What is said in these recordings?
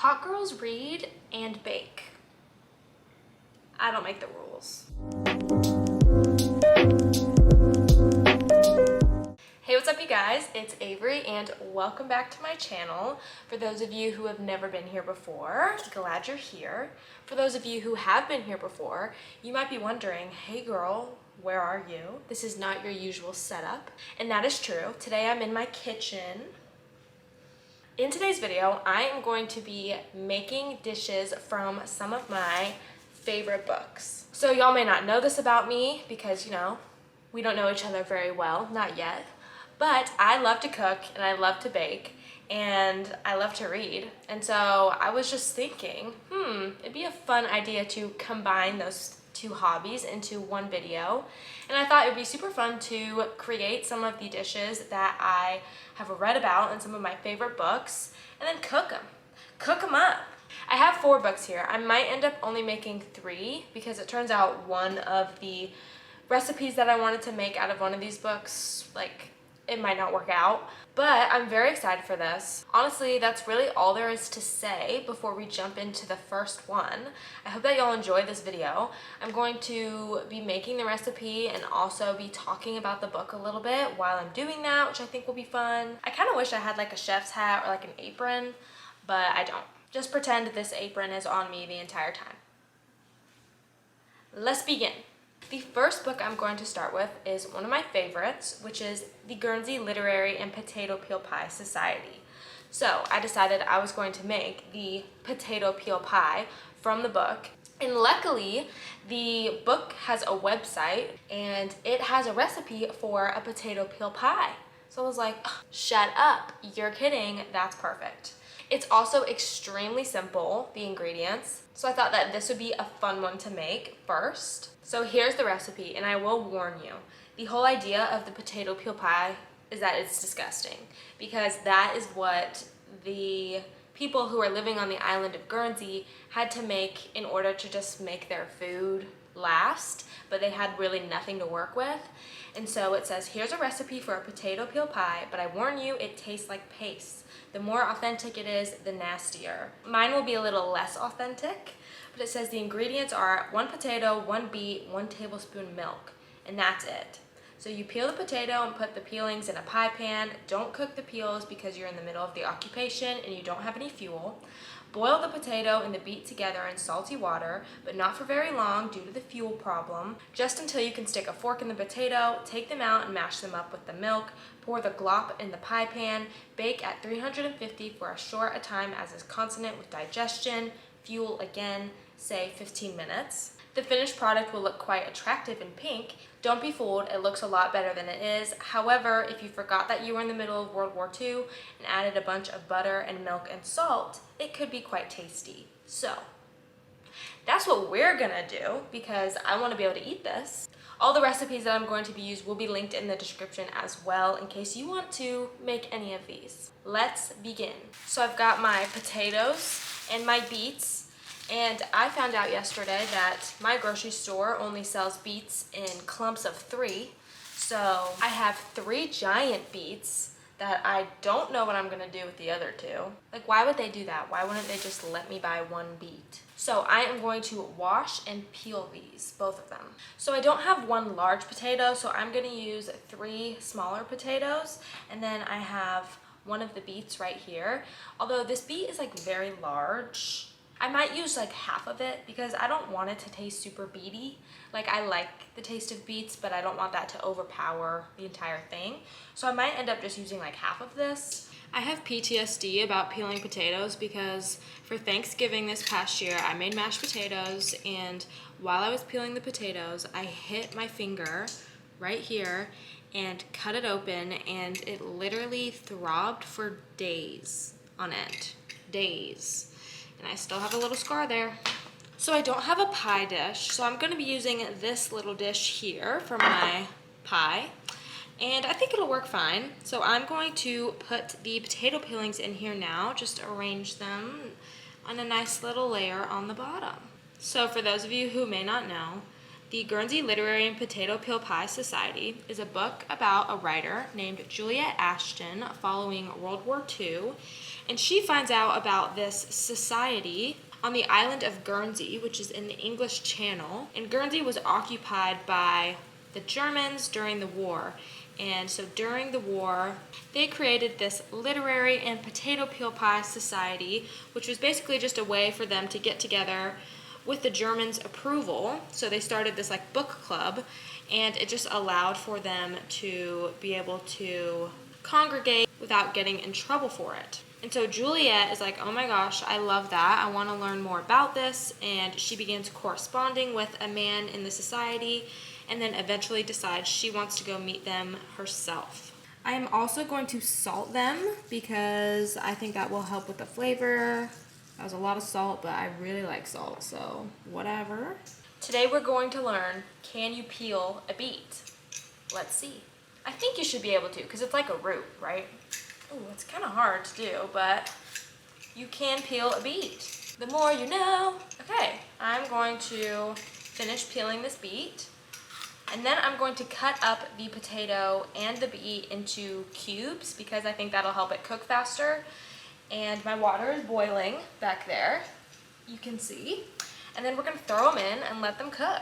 Hot girls read and bake. I don't make the rules. Hey, what's up you guys? It's Avery and welcome back to my channel. For those of you who have never been here before, glad you're here. For those of you who have been here before, you might be wondering, hey girl, where are you? This is not your usual setup. And that is true. Today I'm in my kitchen. In today's video, I am going to be making dishes from some of my favorite books. So y'all may not know this about me because, you know, we don't know each other very well, not yet. But I love to cook and I love to bake and I love to read. And so I was just thinking, it'd be a fun idea to combine those two hobbies into one video. And I thought it would be super fun to create some of the dishes that I have read about in some of my favorite books and then cook them up. I have 4 books here. I might end up only making 3 because it turns out one of the recipes that I wanted to make out of one of these books, like, it might not work out, but I'm very excited for this. Honestly, that's really all there is to say before we jump into the first one. I hope that y'all enjoy this video. I'm going to be making the recipe and also be talking about the book a little bit while I'm doing that, which I think will be fun. I kind of wish I had like a chef's hat or like an apron, but I don't. Just pretend this apron is on me the entire time. Let's begin. The first book I'm going to start with is one of my favorites, which is the Guernsey Literary and Potato Peel Pie Society. So I decided I was going to make the potato peel pie from the book. And luckily, the book has a website and it has a recipe for a potato peel pie. So I was like, shut up, you're kidding, that's perfect. It's also extremely simple, the ingredients. So I thought that this would be a fun one to make first. So here's the recipe, and I will warn you, the whole idea of the potato peel pie is that it's disgusting because that is what the people who are living on the island of Guernsey had to make in order to just make their food last, but they had really nothing to work with. And so it says, here's a recipe for a potato peel pie, but I warn you, it tastes like paste. The more authentic it is, the nastier. Mine will be a little less authentic, but it says the ingredients are 1 potato, 1 beet, 1 tablespoon milk, and that's it. So you peel the potato and put the peelings in a pie pan. Don't cook the peels because you're in the middle of the occupation and you don't have any fuel. Boil the potato and the beet together in salty water, but not for very long due to the fuel problem, just until you can stick a fork in the potato, take them out and mash them up with the milk, pour the glop in the pie pan, bake at 350 for as short a time as is consonant with digestion, fuel again, say 15 minutes. The finished product will look quite attractive in pink. Don't be fooled, it looks a lot better than it is. However, if you forgot that you were in the middle of World War II and added a bunch of butter and milk and salt, it could be quite tasty. So, that's what we're gonna do because I wanna be able to eat this. All the recipes that I'm going to be used will be linked in the description as well in case you want to make any of these. Let's begin. So I've got my potatoes and my beets. And I found out yesterday that my grocery store only sells beets in clumps of 3. So I have 3 giant beets that I don't know what I'm gonna do with the other 2. Like, why would they do that? Why wouldn't they just let me buy 1 beet? So I am going to wash and peel these, both of them. So I don't have 1 large potato, so I'm gonna use 3 smaller potatoes. And then I have one of the beets right here. Although this beet is like very large, I might use like half of it because I don't want it to taste super beety. Like, I like the taste of beets, but I don't want that to overpower the entire thing. So I might end up just using like half of this. I have PTSD about peeling potatoes because for Thanksgiving this past year, I made mashed potatoes, and while I was peeling the potatoes, I hit my finger right here and cut it open, and it literally throbbed for days on end. Days. And I still have a little scar there. So I don't have a pie dish, so I'm gonna be using this little dish here for my pie. And I think it'll work fine. So I'm going to put the potato peelings in here now, just arrange them on a nice little layer on the bottom. So for those of you who may not know, The Guernsey Literary and Potato Peel Pie Society is a book about a writer named Juliet Ashton following World War II, and she finds out about this society on the island of Guernsey, which is in the English Channel. And Guernsey was occupied by the Germans during the war. And so during the war, they created this literary and potato peel pie society, which was basically just a way for them to get together with the Germans' approval. So they started this like book club, and it just allowed for them to be able to congregate without getting in trouble for it. And so Juliet is like, oh my gosh, I love that. I want to learn more about this. And she begins corresponding with a man in the society, and then eventually decides she wants to go meet them herself. I am also going to salt them because I think that will help with the flavor. That was a lot of salt, but I really like salt, so whatever. Today we're going to learn, can you peel a beet? Let's see. I think you should be able to, because it's like a root, right? Ooh, it's kind of hard to do, but you can peel a beet. The more you know. Okay, I'm going to finish peeling this beet, and then I'm going to cut up the potato and the beet into cubes because I think that'll help it cook faster. And my water is boiling back there, you can see. And then we're gonna throw them in and let them cook.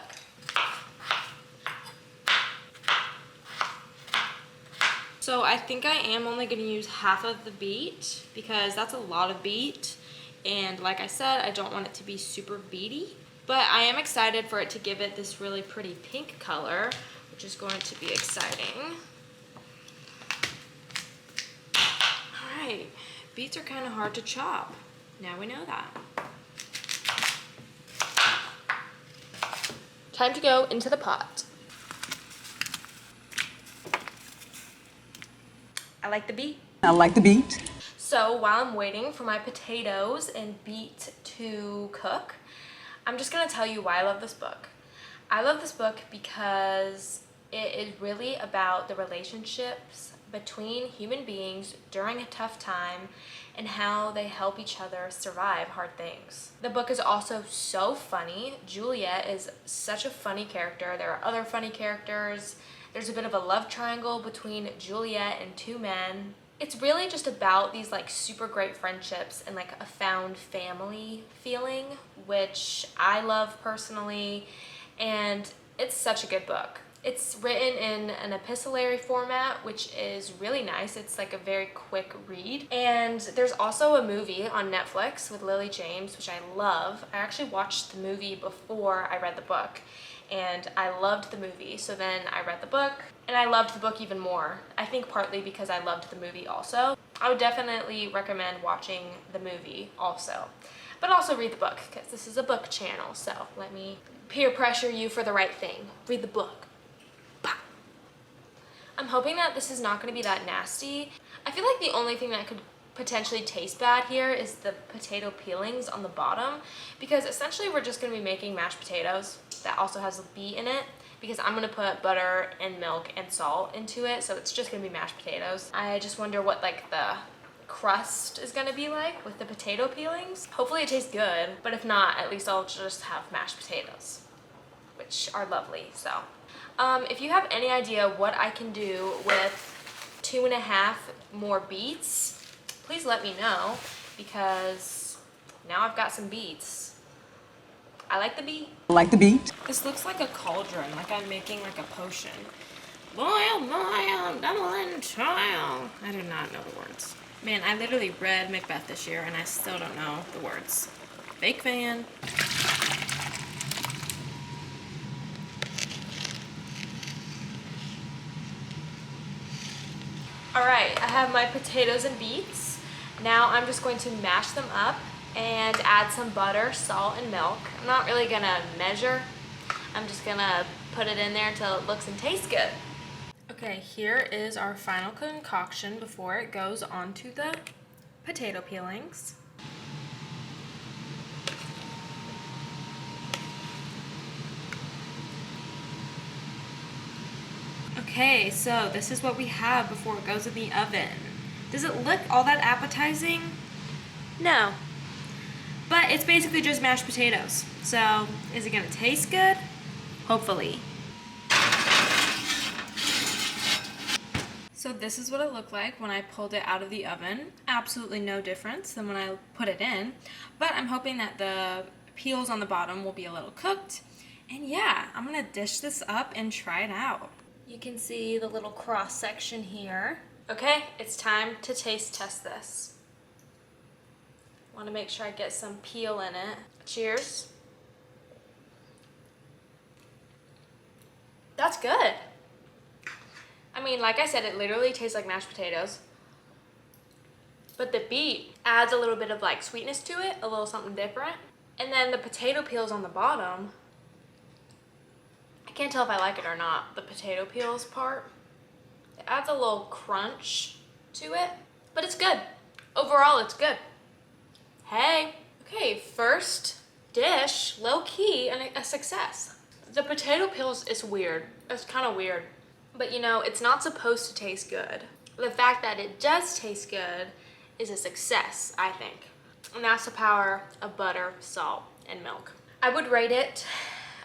So I think I am only gonna use half of the beet because that's a lot of beet. And like I said, I don't want it to be super beety. But I am excited for it to give it this really pretty pink color, which is going to be exciting. All right. Beets are kind of hard to chop. Now we know that. Time to go into the pot. I like the beet. I like the beet. So while I'm waiting for my potatoes and beet to cook, I'm just gonna tell you why I love this book. I love this book because it is really about the relationships between human beings during a tough time and how they help each other survive hard things. The book is also so funny. Juliet is such a funny character. There are other funny characters. There's a bit of a love triangle between Juliet and two men. It's really just about these like super great friendships and like a found family feeling, which I love personally, and it's such a good book. It's written in an epistolary format, which is really nice. It's like a very quick read. And there's also a movie on Netflix with Lily James, which I love. I actually watched the movie before I read the book, and I loved the movie. So then I read the book, and I loved the book even more. I think partly because I loved the movie also. I would definitely recommend watching the movie also, but also read the book because this is a book channel. So let me peer pressure you for the right thing. Read the book. I'm hoping that this is not going to be that nasty. I feel like the only thing that could potentially taste bad here is the potato peelings on the bottom, because essentially we're just going to be making mashed potatoes that also has a beet in it, because I'm going to put butter and milk and salt into it, so it's just going to be mashed potatoes. I just wonder what like the crust is going to be like with the potato peelings. Hopefully it tastes good, but if not, at least I'll just have mashed potatoes, which are lovely. So if you have any idea what I can do with 2.5 more beets, please let me know, because now I've got some beets. I like the beet. I like the beet. This looks like a cauldron, like I'm making like a potion. Boil, boil, double and trial. I do not know the words. Man, I literally read Macbeth this year and I still don't know the words. Fake fan. Alright, I have my potatoes and beets. Now I'm just going to mash them up and add some butter, salt, and milk. I'm not really gonna measure. I'm just gonna put it in there until it looks and tastes good. Okay, here is our final concoction before it goes onto the potato peelings. Okay, so this is what we have before it goes in the oven. Does it look all that appetizing? No. But it's basically just mashed potatoes. So, is it gonna taste good? hopefully. So this is what it looked like when I pulled it out of the oven. Absolutely no difference than when I put it in, but I'm hoping that the peels on the bottom will be a little cooked. And yeah, I'm gonna dish this up and try it out. You can see the little cross section here. Okay, it's time to taste test this. Want to make sure I get some peel in it. Cheers. That's good. I mean, like I said, it literally tastes like mashed potatoes. But the beet adds a little bit of like sweetness to it, a little something different. And then the potato peels on the bottom, I can't tell if I like it or not, the potato peels part. It adds a little crunch to it, but it's good. Overall, it's good. Hey. Okay, first dish, low key, and a success. The potato peels is weird. It's kind of weird. But you know, it's not supposed to taste good. The fact that it does taste good is a success, I think. And that's the power of butter, salt, and milk. I would rate it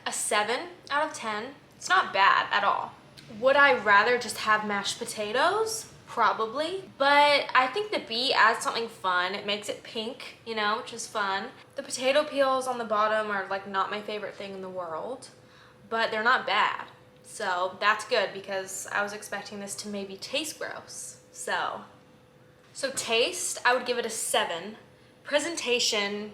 a 7 out of 10. It's not bad at all. Would I rather just have mashed potatoes? Probably. But I think the beet adds something fun. It makes it pink, you know, which is fun. The potato peels on the bottom are like not my favorite thing in the world, but they're not bad. So that's good because I was expecting this to maybe taste gross. So taste, I would give it a 7. Presentation,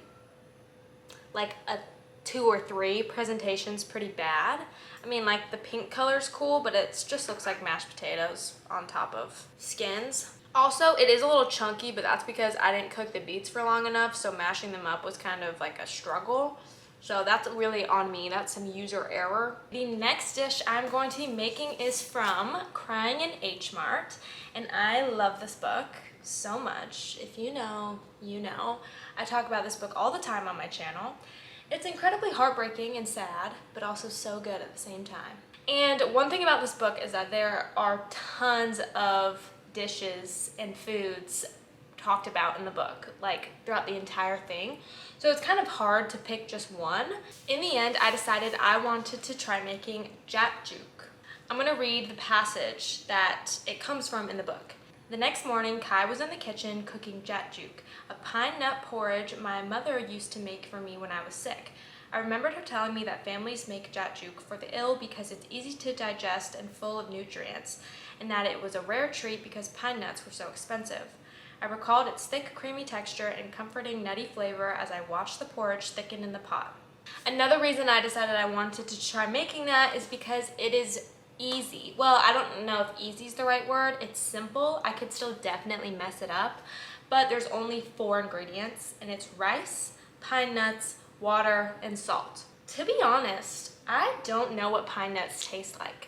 like a 2 or 3. Presentation's pretty bad. I mean, like the pink color's cool, but it just looks like mashed potatoes on top of skins. Also, it is a little chunky, but that's because I didn't cook the beets for long enough, so mashing them up was kind of like a struggle. So that's really on me. That's some user error. The next dish I'm going to be making is from Crying in H Mart, and I love this book so much. If you know, you know. I talk about this book all the time on my channel. It's incredibly heartbreaking and sad, but also so good at the same time. And one thing about this book is that there are tons of dishes and foods talked about in the book, like throughout the entire thing. So it's kind of hard to pick just one. In the end, I decided I wanted to try making jatjuk. I'm gonna read the passage that it comes from in the book. The next morning, Kai was in the kitchen cooking jatjuk, a pine nut porridge my mother used to make for me when I was sick. I remembered her telling me that families make jatjuk for the ill because it's easy to digest and full of nutrients, and that it was a rare treat because pine nuts were so expensive. I recalled its thick, creamy texture and comforting nutty flavor as I watched the porridge thicken in the pot. Another reason I decided I wanted to try making that is because it is easy. Well, I don't know if easy is the right word. It's simple. I could still definitely mess it up, but there's only 4 ingredients, and it's rice, pine nuts, water, and salt. To be honest, I don't know what pine nuts taste like.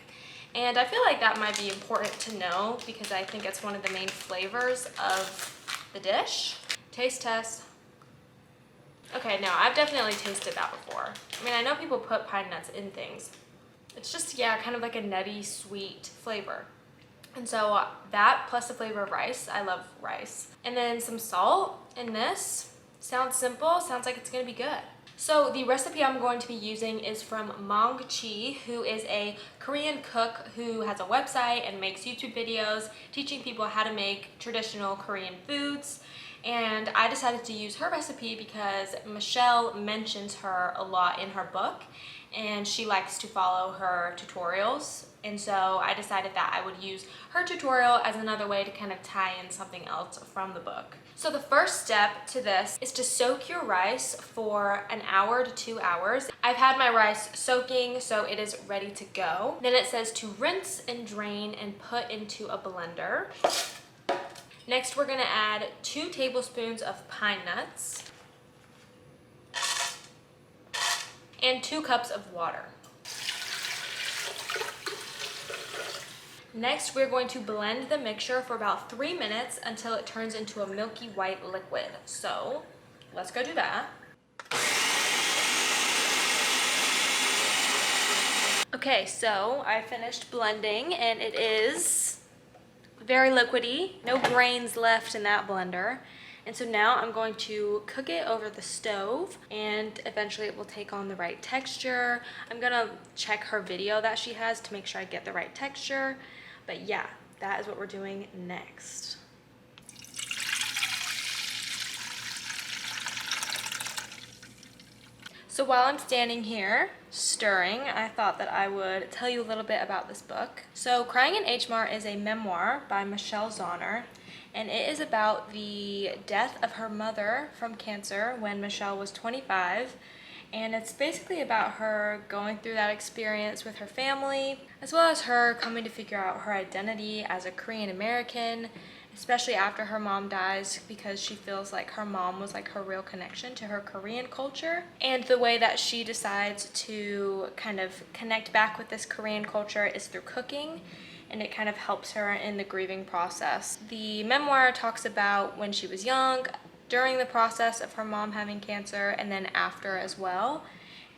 And I feel like that might be important to know because I think it's one of the main flavors of the dish. Taste test. Okay, no, I've definitely tasted that before. I mean, I know people put pine nuts in things. It's just, yeah, kind of like a nutty, sweet flavor. And so that plus the flavor of rice, I love rice. And then some salt in this. Sounds simple, sounds like it's gonna be good. So the recipe I'm going to be using is from Mong Chi, who is a Korean cook who has a website and makes YouTube videos teaching people how to make traditional Korean foods. And I decided to use her recipe because Michelle mentions her a lot in her book, and she likes to follow her tutorials. And so I decided that I would use her tutorial as another way to kind of tie in something else from the book. So the first step to this is to soak your rice for 1 hour to 2 hours. I've had my rice soaking, so it is ready to go. Then it says to rinse and drain and put into a blender. Next, we're gonna add 2 tablespoons of pine nuts and 2 cups of water. Next, we're going to blend the mixture for about 3 minutes until it turns into a milky white liquid. So, let's go do that. Okay, so I finished blending and it is very liquidy, no grains left in that blender. And so now I'm going to cook it over the stove, and eventually it will take on the right texture. I'm gonna check her video that she has to make sure I get the right texture. But yeah, that is what we're doing next. So while I'm standing here stirring, I thought that I would tell you a little bit about this book. So Crying in H Mart is a memoir by Michelle Zauner, and it is about the death of her mother from cancer when Michelle was 25. And it's basically about her going through that experience with her family, as well as her coming to figure out her identity as a Korean American, especially after her mom dies, because she feels like her mom was like her real connection to her Korean culture. And the way that she decides to kind of connect back with this Korean culture is through cooking, and it kind of helps her in the grieving process. The memoir talks about when she was young, during the process of her mom having cancer, and then after as well.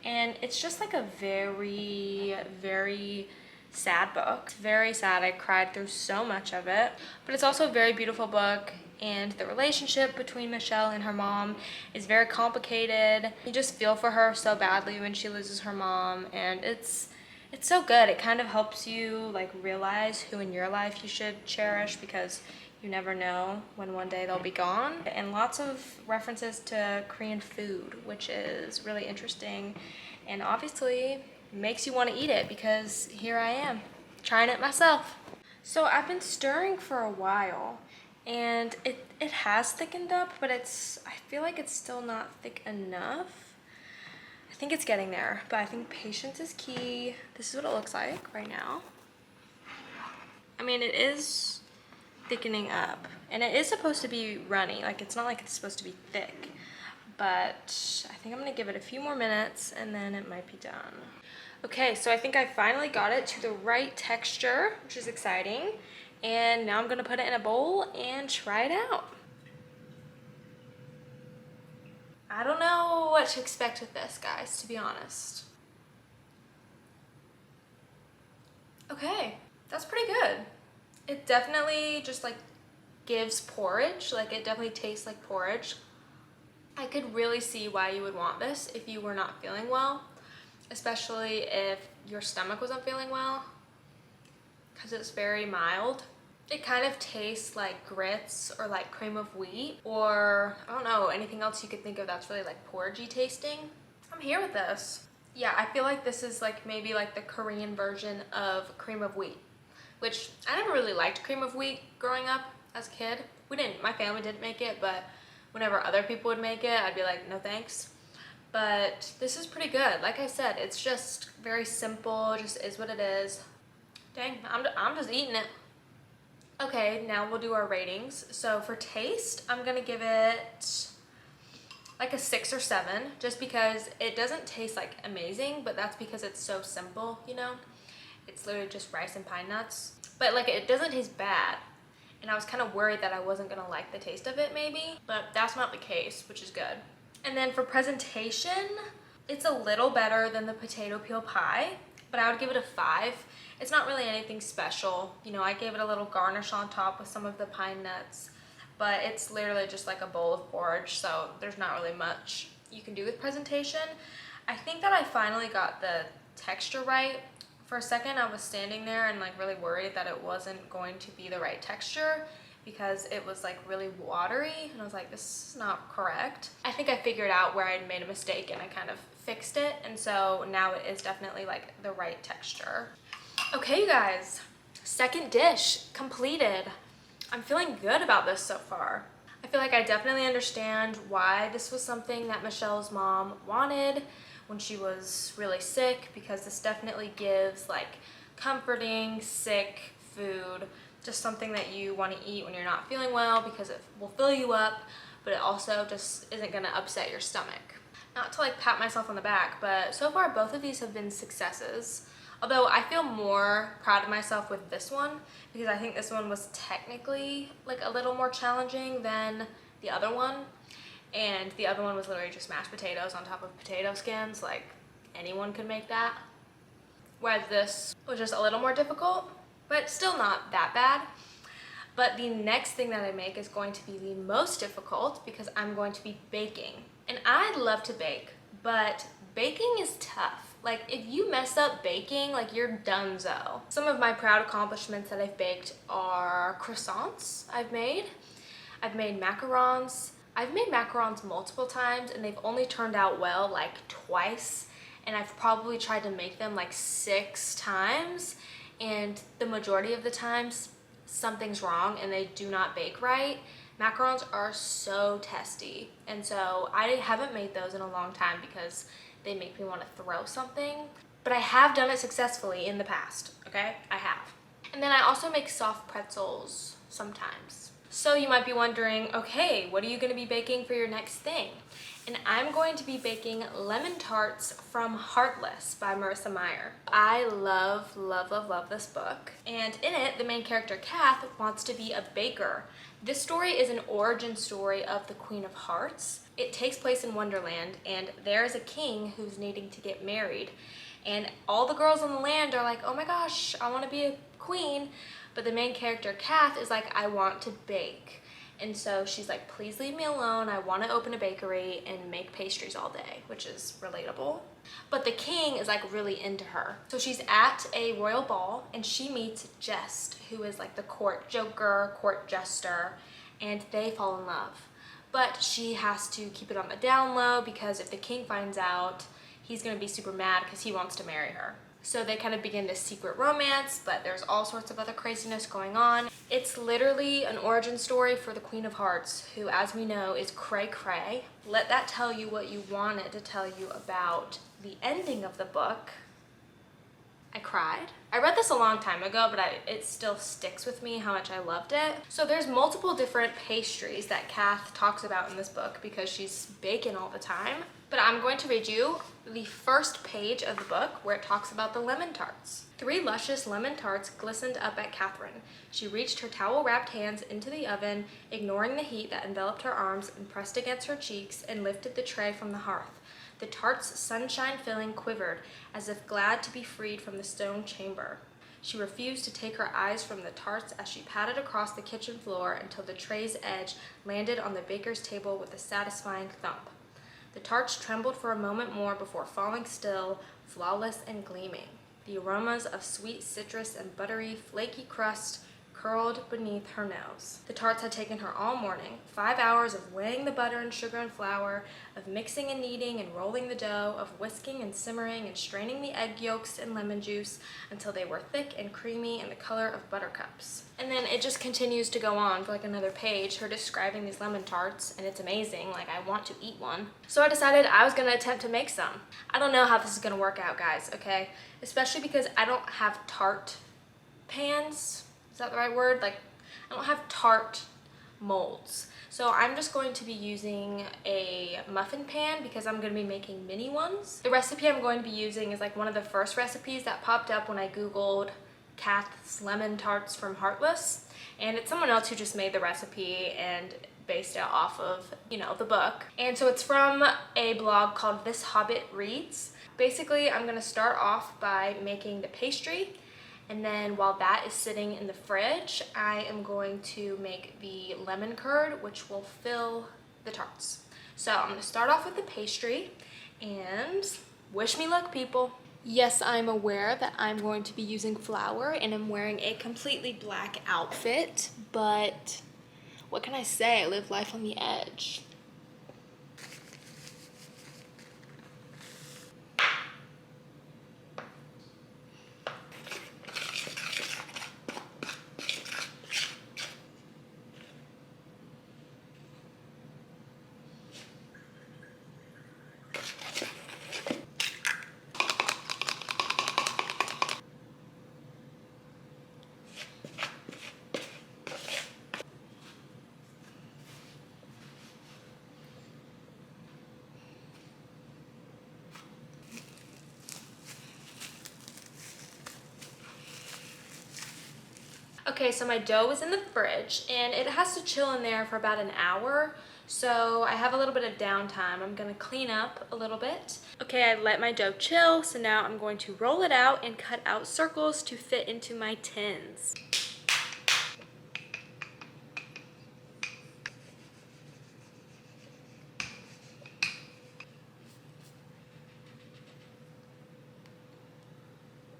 And it's just like a very, very sad book. It's very sad. I cried through so much of it. But it's also a very beautiful book, and the relationship between Michelle and her mom is very complicated. You just feel for her so badly when she loses her mom, and it's so good. It kind of helps you like realize who in your life you should cherish, because you never know when one day they'll be gone. And lots of references to Korean food, which is really interesting, and obviously makes you want to eat it, because here I am trying it myself. So I've been stirring for a while, and it has thickened up, but I feel like it's still not thick enough. I think it's getting there, but I think patience is key. This is what it looks like right now. I mean, it is thickening up, and it is supposed to be runny. Like, it's not like it's supposed to be thick, but I think I'm gonna give it a few more minutes and then it might be done. Okay, so I think I finally got it to the right texture, which is exciting. And now I'm gonna put it in a bowl and try it out. I don't know what to expect with this, guys, to be honest. Okay, that's pretty good. It definitely just like gives porridge. Like, it definitely tastes like porridge. I could really see why you would want this if you were not feeling well, especially if your stomach wasn't feeling well, because it's very mild. It kind of tastes like grits or like cream of wheat, or I don't know, anything else you could think of that's really like porridgey tasting. I'm here with this. Yeah, I feel like this is like maybe like the Korean version of cream of wheat, which I never really liked cream of wheat growing up as a kid. My family didn't make it, but whenever other people would make it, I'd be like, no thanks. But this is pretty good. Like I said, it's just very simple, just is what it is. Dang, I'm just eating it. Okay, now we'll do our ratings. So for taste, I'm gonna give it like a 6 or 7, just because it doesn't taste like amazing, but that's because it's so simple, you know? It's literally just rice and pine nuts. But like, it doesn't taste bad. And I was kind of worried that I wasn't gonna like the taste of it maybe, but that's not the case, which is good. And then for presentation, it's a little better than the potato peel pie, but I would give it a 5. It's not really anything special. You know, I gave it a little garnish on top with some of the pine nuts, but it's literally just like a bowl of porridge, so there's not really much you can do with presentation. I think that I finally got the texture right. For a second, I was standing there and like really worried that it wasn't going to be the right texture, because it was like really watery, and I was like, this is not correct. I think I figured out where I'd made a mistake and I kind of fixed it, and so now it is definitely like the right texture. Okay, you guys, second dish completed. I'm feeling good about this so far. I feel like I definitely understand why this was something that Michelle's mom wanted when she was really sick, because this definitely gives like comforting, sick food, just something that you want to eat when you're not feeling well, because it will fill you up, but it also just isn't gonna upset your stomach. Not to like pat myself on the back, but so far both of these have been successes. Although I feel more proud of myself with this one, because I think this one was technically like a little more challenging than the other one. And the other one was literally just mashed potatoes on top of potato skins. Like, anyone could make that. Whereas this was just a little more difficult, but still not that bad. But the next thing that I make is going to be the most difficult because I'm going to be baking. And I love to bake, but baking is tough. Like, if you mess up baking, like, you're donezo. Some of my proud accomplishments that I've baked are croissants I've made macarons. I've made macarons multiple times and they've only turned out well like twice, and I've probably tried to make them like 6 times, and the majority of the times something's wrong and they do not bake right. Macarons are so testy, and so I haven't made those in a long time because they make me want to throw something. But I have done it successfully in the past, okay? I have. And then I also make soft pretzels sometimes. So you might be wondering, okay, what are you going to be baking for your next thing? And I'm going to be baking lemon tarts from Heartless by Marissa Meyer. I love, love, love, love this book. And in it, the main character, Kath, wants to be a baker. This story is an origin story of the Queen of Hearts. It takes place in Wonderland, and there's a king who's needing to get married. And all the girls in the land are like, oh my gosh, I want to be a queen. But the main character, Kath, is like, I want to bake. And so she's like, please leave me alone. I want to open a bakery and make pastries all day, which is relatable. But the king is like really into her. So she's at a royal ball and she meets Jest, who is like the court joker, court jester, and they fall in love. But she has to keep it on the down low because if the king finds out, he's going to be super mad because he wants to marry her. So they kind of begin this secret romance, but there's all sorts of other craziness going on. It's literally an origin story for the Queen of Hearts, who, as we know, is cray cray. Let that tell you what you want it to tell you about the ending of the book. I cried. I read this a long time ago, but it still sticks with me how much I loved it. So there's multiple different pastries that Kath talks about in this book because she's baking all the time. But I'm going to read you the first page of the book where it talks about the lemon tarts. 3 luscious lemon tarts glistened up at Catherine. She reached her towel-wrapped hands into the oven, ignoring the heat that enveloped her arms and pressed against her cheeks, and lifted the tray from the hearth. The tart's sunshine filling quivered, as if glad to be freed from the stone chamber. She refused to take her eyes from the tarts as she patted across the kitchen floor until the tray's edge landed on the baker's table with a satisfying thump. The tarts trembled for a moment more before falling still, flawless and gleaming. The aromas of sweet citrus and buttery, flaky crust curled beneath her nose. The tarts had taken her all morning, 5 hours of weighing the butter and sugar and flour, of mixing and kneading and rolling the dough, of whisking and simmering and straining the egg yolks and lemon juice until they were thick and creamy and the color of buttercups. And then it just continues to go on for like another page, her describing these lemon tarts, and it's amazing. Like, I want to eat one. So I decided I was gonna attempt to make some. I don't know how this is gonna work out, guys, okay? Especially because I don't have tart pans. Is that the right word? Like, I don't have tart molds. So I'm just going to be using a muffin pan because I'm going to be making mini ones. The recipe I'm going to be using is like one of the first recipes that popped up when I Googled Kath's lemon tarts from Heartless. And it's someone else who just made the recipe and based it off of, you know, the book. And so it's from a blog called This Hobbit Reads. Basically, I'm going to start off by making the pastry. And then while that is sitting in the fridge, I am going to make the lemon curd, which will fill the tarts. So I'm going to start off with the pastry and wish me luck, people. Yes, I'm aware that I'm going to be using flour and I'm wearing a completely black outfit, but what can I say? I live life on the edge. Okay, so my dough is in the fridge and it has to chill in there for about an hour. So I have a little bit of downtime. I'm gonna clean up a little bit. Okay, I let my dough chill, so now I'm going to roll it out and cut out circles to fit into my tins.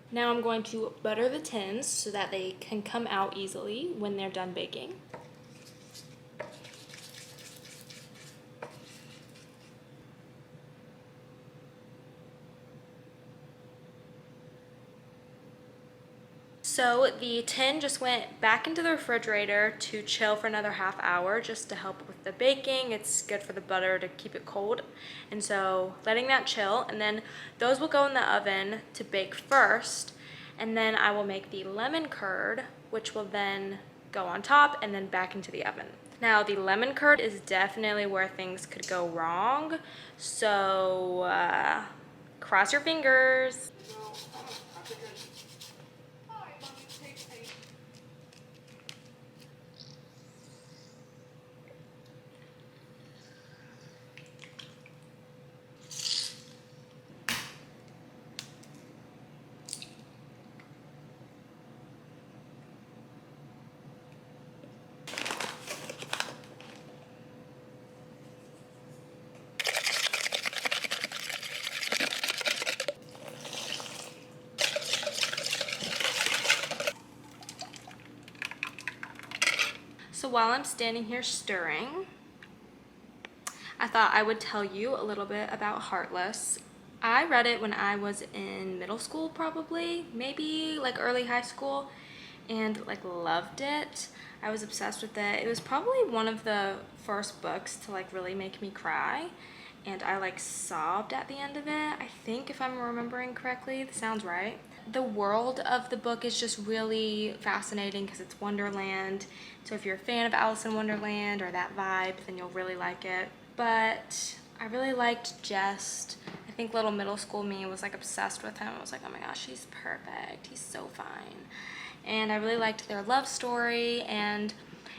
Now I'm going to butter the tins so that they can come out easily when they're done baking. So the tin just went back into the refrigerator to chill for another half hour just to help with the baking. It's good for the butter to keep it cold. And so letting that chill, and then those will go in the oven to bake first. And then I will make the lemon curd, which will then go on top and then back into the oven. Now the lemon curd is definitely where things could go wrong. So cross your fingers. So while I'm standing here stirring, I thought I would tell you a little bit about Heartless. I read it when I was in middle school, probably, maybe like early high school, and like loved it. I was obsessed with it. It was probably one of the first books to like really make me cry, and I like sobbed at the end of it. I think, if I'm remembering correctly, that sounds right. The world of the book is just really fascinating because it's Wonderland. So if you're a fan of Alice in Wonderland or that vibe, then you'll really like it. But I really liked Jest. I think little middle school me was like obsessed with him. I was like, oh my gosh, he's perfect. He's so fine. And I really liked their love story, and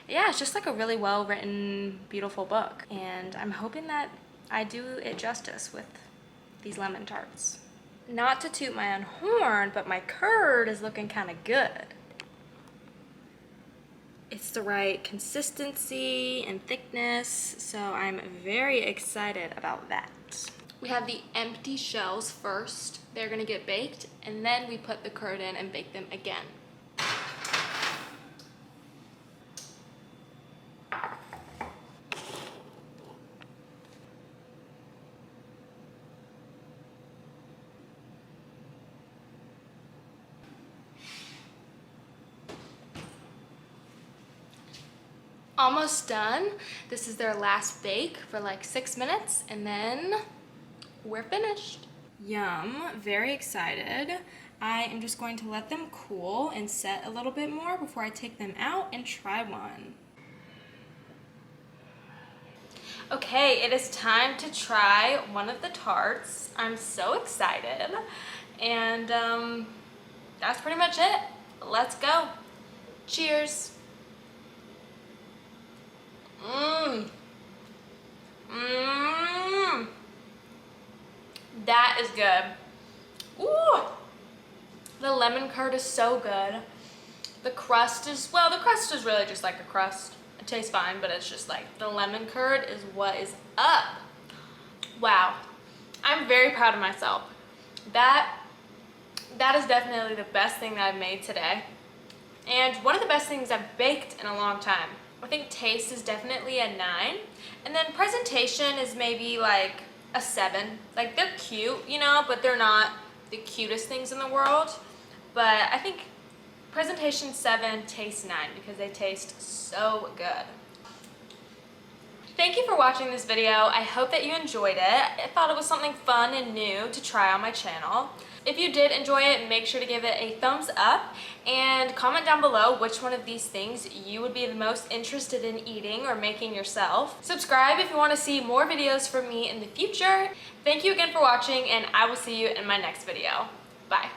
yeah, it's just like a really well written, beautiful book. And I'm hoping that I do it justice with these lemon tarts. Not to toot my own horn, but my curd is looking kind of good. It's the right consistency and thickness, so I'm very excited about that. We have the empty shells first. They're gonna get baked, and then we put the curd in and bake them again. Almost done. This is their last bake for like 6 minutes, and then we're finished. Yum, very excited. I am just going to let them cool and set a little bit more before I take them out and try one. Okay, it is time to try one of the tarts. I'm so excited. And that's pretty much it. Let's go. Cheers. That is good. Ooh, the lemon curd is so good. The crust is, well, the crust is really just like a crust. It tastes fine, but it's just like the lemon curd is what is up. Wow, I'm very proud of myself. That is definitely the best thing that I've made today, and one of the best things I've baked in a long time. I think taste is definitely a 9, and then presentation is maybe like a 7. Like, they're cute, you know, but they're not the cutest things in the world. But I think presentation 7, taste 9, because they taste so good. Thank you for watching this video. I hope that you enjoyed it. I thought it was something fun and new to try on my channel. If you did enjoy it, make sure to give it a thumbs up and comment down below which one of these things you would be the most interested in eating or making yourself. Subscribe if you want to see more videos from me in the future. Thank you again for watching, and I will see you in my next video. Bye.